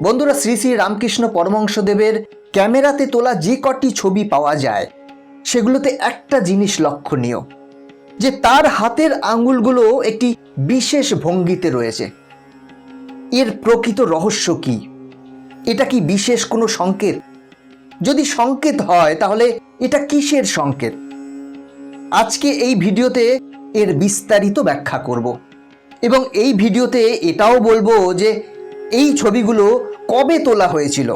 বন্ধুরা, শ্রী শ্রী রামকৃষ্ণ পরমহংসদেবের ক্যামেরাতে তোলা যে কটি ছবি পাওয়া যায় সেগুলোতে একটা জিনিস লক্ষণীয়, যে তার হাতের আঙ্গুলগুলো একটি বিশেষ ভঙ্গিতে রয়েছে। এর প্রকৃত রহস্য কি? এটা কি বিশেষ কোনো সংকেত? যদি সংকেত হয় তাহলে এটা কিসের সংকেত? আজকে এই ভিডিওতে এর বিস্তারিত ব্যাখ্যা করব এবং এই ভিডিওতে এটাও বলবো যে এই ছবিগুলো কবে তোলা হয়েছিল,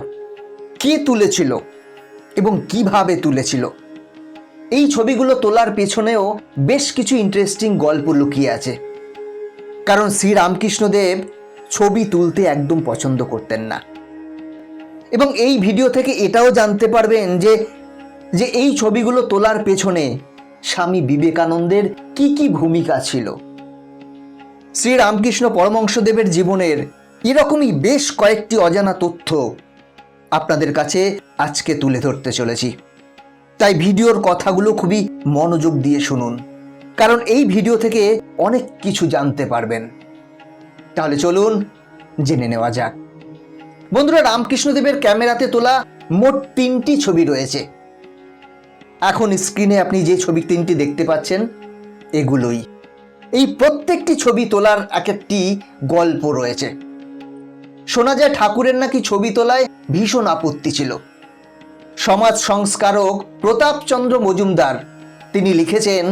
কে তুলেছিল এবং কিভাবে তুলেছিল। এই ছবিগুলো তোলার পেছনেও বেশ কিছু ইন্টারেস্টিং গল্প লুকিয়ে আছে। কারণ শ্রী রামকৃষ্ণদেব ছবি তুলতে একদম পছন্দ করতেন না। এবং এই ভিডিও থেকে এটাও জানতে পারবেন যে এই ছবিগুলো তোলার পেছনে স্বামী বিবেকানন্দের কি কি ভূমিকা ছিল। শ্রী রামকৃষ্ণ পরমহংসদেবের জীবনের এরকমই বেশ কয়েকটি অজানা তথ্য আপনাদের কাছে আজকে তুলে ধরতে চলেছি। তাই ভিডিওর কথাগুলো খুবই মনোযোগ দিয়ে শুনুন, কারণ এই ভিডিও থেকে অনেক কিছু জানতে পারবেন। তাহলে চলুন জেনে নেওয়া যাক। বন্ধুরা, রামকৃষ্ণদেবের ক্যামেরাতে তোলা মোট 3টি ছবি রয়েছে। এখন স্ক্রিনে আপনি যে ছবি 3টি দেখতে পাচ্ছেন এগুলোই। এই প্রত্যেকটি ছবি তোলার এক একটি গল্প রয়েছে। শোনা যায় ঠাকুরের নাকি ছবি তোলায় ভীষণ আপত্তি ছিল। সমাজ সংস্কারক প্রতাপচন্দ্র মজুমদার তিনি লিখেছেন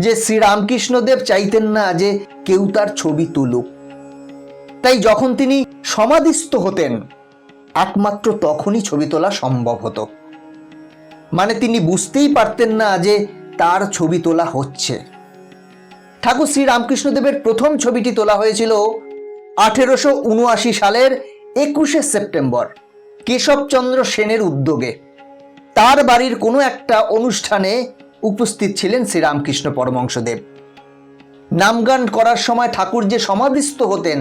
যে শ্রী রামকৃষ্ণদেব চাইতেন না যে কেউ তার ছবি তুলুক। তাই যখন তিনি সমাধিস্থ হতেন একমাত্র তখনই ছবি তোলা সম্ভব হতো। মানে তিনি বুঝতেই পারতেন না যে তার ছবি তোলা হচ্ছে। ঠাকুর শ্রী রামকৃষ্ণদেবের প্রথম ছবিটি তোলা হয়েছিল 1879 সালের 21শে সেপ্টেম্বর কেশবচন্দ্র সেনের উদ্যোগে। তার বাড়ির কোনো একটা অনুষ্ঠানে উপস্থিত ছিলেন শ্রী রামকৃষ্ণ পরমহংসদেব। নামগান করার সময় ঠাকুর যে সমাধিস্থ হতেন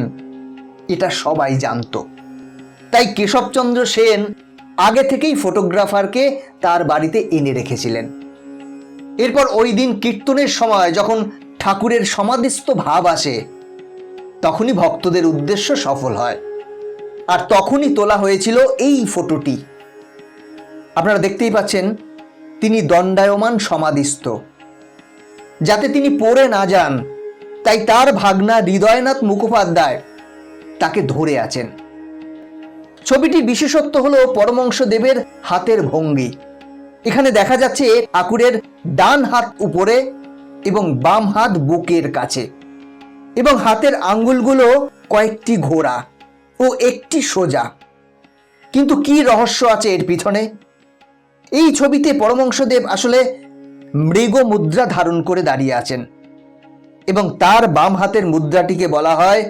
এটা সবাই জানত। তাই কেশবচন্দ্র সেন আগে থেকেই ফটোগ্রাফারকে তার বাড়িতে এনে রেখেছিলেন। এরপর ওই দিন কীর্তনের সময় যখন ঠাকুরের সমাধিস্থ ভাব আসে তখনই ভক্তদের উদ্দেশ্য সফল হয়। আর তখনই তোলা হয়েছিল এই ফটোটি। আপনারা দেখতেই পাচ্ছেন তিনি দণ্ডায়মান সমাধিস্থ। যাতে তিনি পড়ে না যান তাই তার ভাগনা হৃদয়নাথ মুখোপাধ্যায় তাকে ধরে আছেন। ছবিটির বিশেষত্ব হলো পরমহংসদেবের হাতের ভঙ্গি। এখানে দেখা যাচ্ছে ঠাকুরের ডান হাত উপরে এবং বাম হাত বুকের কাছে, এবং হাতের আঙ্গুলগুলো কয়েকটি ঘোরা ও একটি সোজা। কিন্তু কি রহস্য আছে এর পিছনে? এই ছবিতে পরমহংসদেব আসলে মৃগ মুদ্রা ধারণ করে দাঁড়িয়ে আছেন এবং তার বাম হাতের মুদ্রাটিকে বলা হয়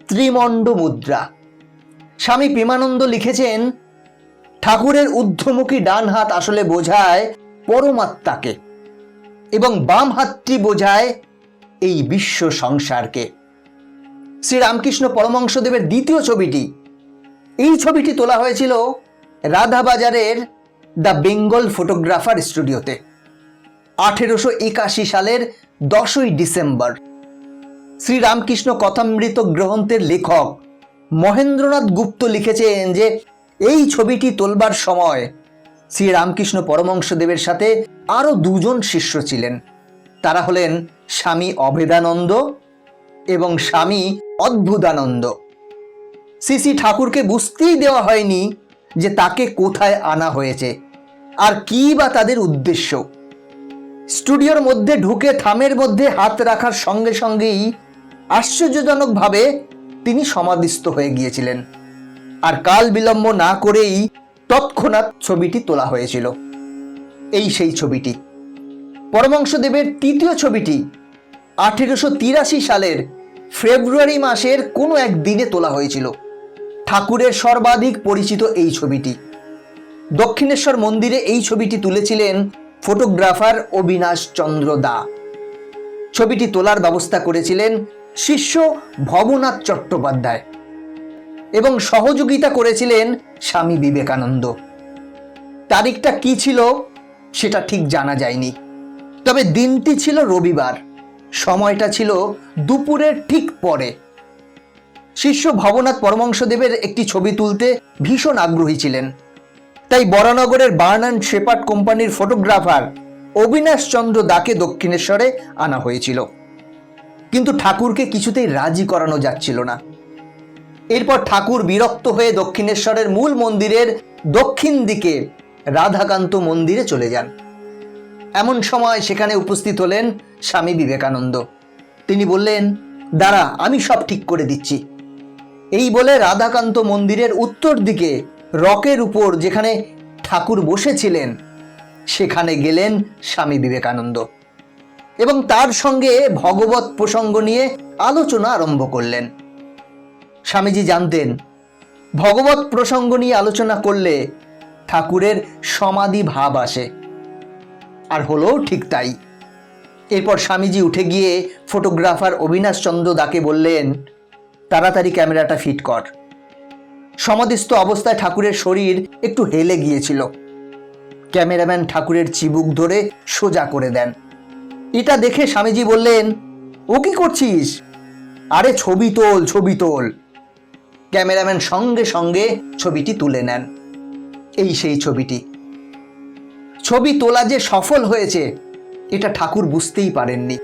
ত্রিমণ্ড মুদ্রা। স্বামী প্রেমানন্দ লিখেছেন ঠাকুরের ঊর্ধ্বমুখী ডান হাত আসলে বোঝায় পরমাত্মাকে এবং বাম হাতটি বোঝায় এই বিশ্ব সংসারকে। শ্রী রামকৃষ্ণ পরমহংসদেবের দ্বিতীয় ছবিটি, এই ছবিটি তোলা হয়েছিল রাধাবাজারের দ্য বেঙ্গল ফটোগ্রাফার স্টুডিওতে 1881 সালের 10ই ডিসেম্বর। শ্রী রামকৃষ্ণ কথামৃত গ্রন্থের লেখক মহেন্দ্রনাথ গুপ্ত লিখেছেন যে এই ছবিটি তোলবার সময় শ্রী রামকৃষ্ণ পরমহংসদেবের সাথে আরো 2জন শিষ্য ছিলেন। তারা হলেন স্বামী অভেদানন্দ এবং স্বামী অদ্ভুতানন্দ। শ্রী ঠাকুরকে বুঝতেই দেওয়া হয়নি যে তাকে কোথায় আনা হয়েছে আর কি বা তাদের উদ্দেশ্য। স্টুডিওর মধ্যে ঢুকে থামের মধ্যে হাত রাখার সঙ্গে সঙ্গেই আশ্চর্যজনকভাবে তিনি সমাধিস্থ হয়ে গিয়েছিলেন। আর কাল বিলম্ব না করেই তৎক্ষণাৎ ছবিটি তোলা হয়েছিল। এই সেই ছবিটি। পরমহংসদেবের তৃতীয় ছবিটি 1883 সালের ফেব্রুয়ারি মাসের কোনো এক দিনে তোলা হয়েছিল। ঠাকুরের সর্বাধিক পরিচিত এই ছবিটি। দক্ষিণেশ্বর মন্দিরে এই ছবিটি তুলেছিলেন ফটোগ্রাফার অবিনাশ চন্দ্র দা। ছবিটি তোলার ব্যবস্থা করেছিলেন শিষ্য ভবনাথ চট্টোপাধ্যায় এবং সহযোগিতা করেছিলেন স্বামী বিবেকানন্দ। তারিখটা কি ছিল সেটা ঠিক জানা যায়নি, তবে দিনটি ছিল রবিবার, সময়টা ছিল দুপুরের ঠিক পরে। শিষ্য ভবনাথ পরমহংসদেবের একটি ছবি তুলতে ভীষণ আগ্রহী ছিলেন। তাই বরানগরের বার্ন অ্যান্ড শেপার্ড কোম্পানির ফটোগ্রাফার অবিনাশ চন্দ্র দাকে দক্ষিণেশ্বরে আনা হয়েছিল, কিন্তু ঠাকুরকে কিছুতেই রাজি করানো যাচ্ছিল না। এরপর ঠাকুর বিরক্ত হয়ে দক্ষিণেশ্বরের মূল মন্দিরের দক্ষিণ দিকে রাধাকান্ত মন্দিরে চলে যান। এমন সময় সেখানে উপস্থিত হলেন স্বামী বিবেকানন্দ। তিনি বললেন, দাঁড়া, আমি সব ঠিক করে দিচ্ছি। এই বলে রাধাকান্ত মন্দিরের উত্তর দিকে রকের উপর যেখানে ঠাকুর বসেছিলেন সেখানে গেলেন স্বামী বিবেকানন্দ এবং তার সঙ্গে ভগবত প্রসঙ্গ নিয়ে আলোচনা আরম্ভ করলেন। স্বামীজি জানতেন ভগবত প্রসঙ্গ নিয়ে আলোচনা করলে ঠাকুরের সমাধি ভাব আসে, আর হলো ঠিক তাই। এরপর স্বামীজি উঠে গিয়ে ফটোগ্রাফার অবিনাশ চন্দ্র দাকে বললেন, তাড়াতাড়ি ক্যামেরাটা ফিট কর। সমাধিস্থ অবস্থায় ঠাকুরের শরীর একটু হেলে গিয়েছিল। ক্যামেরাম্যান ঠাকুরের চিবুক ধরে সোজা করে দেন। এটা দেখে স্বামীজি বললেন, ও কি করছিস? আরে ছবি তোল, ছবি তোল। ক্যামেরাম্যান সঙ্গে সঙ্গে ছবিটি তুলে নেন। এই সেই ছবিটি। ছবি তোলা যে সফল হয়েছে এটা ঠাকুর বুঝতেই পারেননি।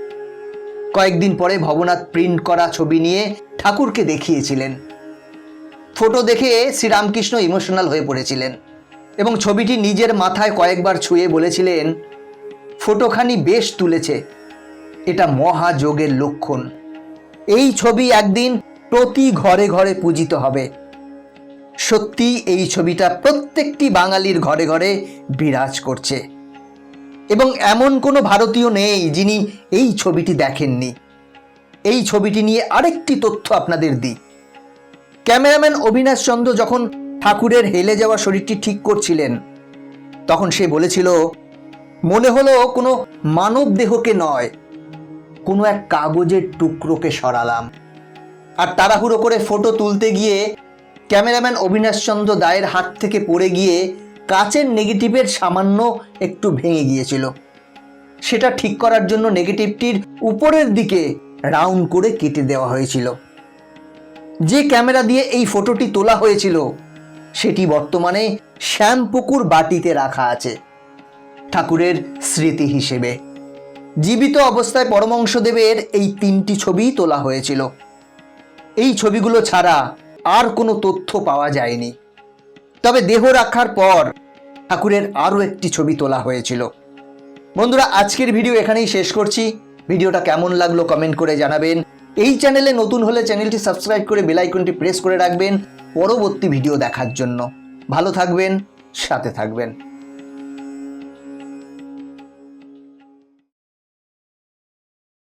কয়েকদিন পরে ভবনাথ প্রিন্ট করা ছবি নিয়ে ঠাকুরকে দেখিয়েছিলেন। ফটো দেখে শ্রীরামকৃষ্ণ ইমোশনাল হয়ে পড়েছিলেন এবং ছবিটি নিজের মাথায় কয়েকবার ছুঁয়ে বলেছিলেন, ফটোখানি বেশ তুলেছে, এটা মহাযোগের লক্ষণ। এই ছবি একদিন প্রতি ঘরে ঘরে পূজিত হবে। সত্যি এই ছবিটা প্রত্যেকটি বাঙালির ঘরে ঘরে বিরাজ করছে এবং এমন কোনো ভারতীয় নেই যিনি এই ছবিটি দেখেননি। এই ছবিটি নিয়ে আরেকটি তথ্য আপনাদের দিই। ক্যামেরাম্যান অবিনাশ চন্দ্র যখন ঠাকুরের হেলে যাওয়া শরীরটি ঠিক করছিলেন তখন সে বলেছিল, মনে হলো কোনো মানব দেহকে নয়, কোনো এক কাগজের টুকরোকে সরালাম। আর তাড়াহুড়ো করে ফটো তুলতে গিয়ে ক্যামেরাম্যান অবিনাশ চন্দ্র দায়ের হাত থেকে পড়ে গিয়ে কাচের নেগেটিভের সামান্য একটু ভেঙে গিয়েছিল। সেটা ঠিক করার জন্য নেগেটিভটির উপরের দিকে রাউন্ড করে কেটে দেওয়া হয়েছিল। যে ক্যামেরা দিয়ে এই ফটোটি তোলা হয়েছিল সেটি বর্তমানে শ্যামপুকুর বাটিতে রাখা আছে ঠাকুরের স্মৃতি হিসেবে। জীবিত অবস্থায় পরমহংসদেবের এই 3টি ছবি তোলা হয়েছিল। এই ছবিগুলো ছাড়া আর কোনো তথ্য পাওয়া যায়নি। তবে দেহ রাখার পর ঠাকুরের আরও একটি ছবি তোলা হয়েছিল। বন্ধুরা, আজকের ভিডিও এখানেই শেষ করছি। ভিডিওটা কেমন লাগলো কমেন্ট করে জানাবেন। এই চ্যানেলে নতুন হলে চ্যানেলটি সাবস্ক্রাইব করে বেল আইকনটি প্রেস করে রাখবেন পরবর্তী ভিডিও দেখার জন্য। ভালো থাকবেন, সাথে থাকবেন।